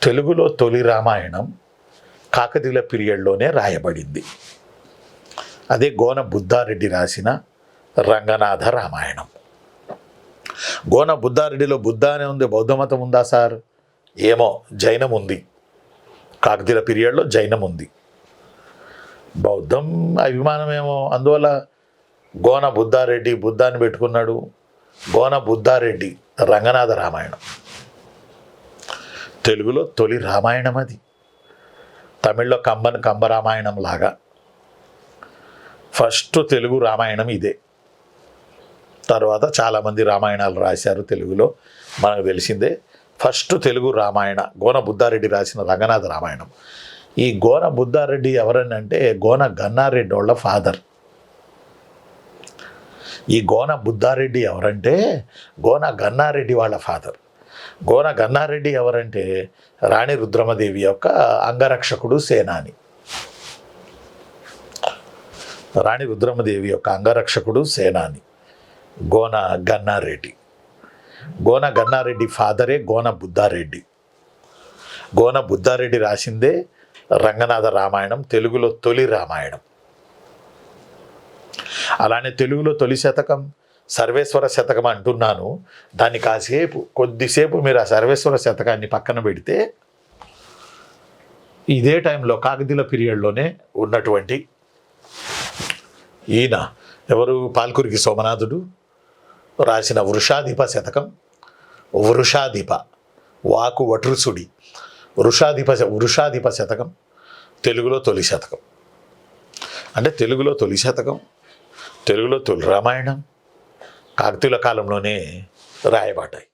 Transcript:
తెలుగులో తొలి రామాయణం కాకతీయుల పీరియడ్లోనే రాయబడింది. అదే గోన బుద్ధారెడ్డి రాసిన రంగనాథ రామాయణం. గోన బుద్ధారెడ్డిలో బుద్ధ అనే ఉంది, బౌద్ధ మతం ఉందా సార్? ఏమో, జైనం ఉంది. కాకతీయుల పీరియడ్లో జైనం ఉంది, బౌద్ధం అభిమానమేమో. అందువల్ల గోన బుద్ధారెడ్డి బుద్ధాన్ని పెట్టుకున్నాడు. గోన బుద్ధారెడ్డి రంగనాథ రామాయణం తెలుగులో తొలి రామాయణం. అది తమిళ్లో కంబరామాయణం లాగా ఫస్ట్ తెలుగు రామాయణం ఇదే. తర్వాత చాలామంది రామాయణాలు రాశారు తెలుగులో, మనకు తెలిసిందే. ఫస్ట్ తెలుగు రామాయణ గోన బుద్ధారెడ్డి రాసిన రంగనాథ రామాయణం. ఈ గోన బుద్ధారెడ్డి ఎవరని అంటే గోన గన్నారెడ్డి వాళ్ళ ఫాదర్. ఈ గోన బుద్ధారెడ్డి ఎవరంటే గోన గన్నారెడ్డి వాళ్ళ ఫాదర్. గోన గన్నారెడ్డి ఎవరంటే రాణి రుద్రమదేవి యొక్క అంగరక్షకుడు, సేనాని. రాణి రుద్రమదేవి యొక్క అంగరక్షకుడు, సేనాని గోన గన్నారెడ్డి. గోన గన్నారెడ్డి ఫాదరే గోన బుద్ధారెడ్డి. గోన బుద్ధారెడ్డి రాసిందే రంగనాథ రామాయణం, తెలుగులో తొలి రామాయణం. అలానే తెలుగులో తొలి శతకం సర్వేశ్వర శతకం అంటున్నాను. దాన్ని కొద్దిసేపు మీరు ఆ సర్వేశ్వర శతకాన్ని పక్కన పెడితే ఇదే టైంలో కాకతీయుల పీరియడ్లోనే ఉన్నటువంటి ఈయన ఎవరు, పాల్కురికి సోమనాథుడు రాసిన వృషాధిప శతకం. వృషాధిప వాకు వట్రుసుడి వృషాధిప శతకం తెలుగులో తొలి శతకం. అంటే తెలుగులో తొలి శతకం, తెలుగులో తొలి రామాయణం కాకతీయుల కాలంలోనే రాయబడ్డాయి.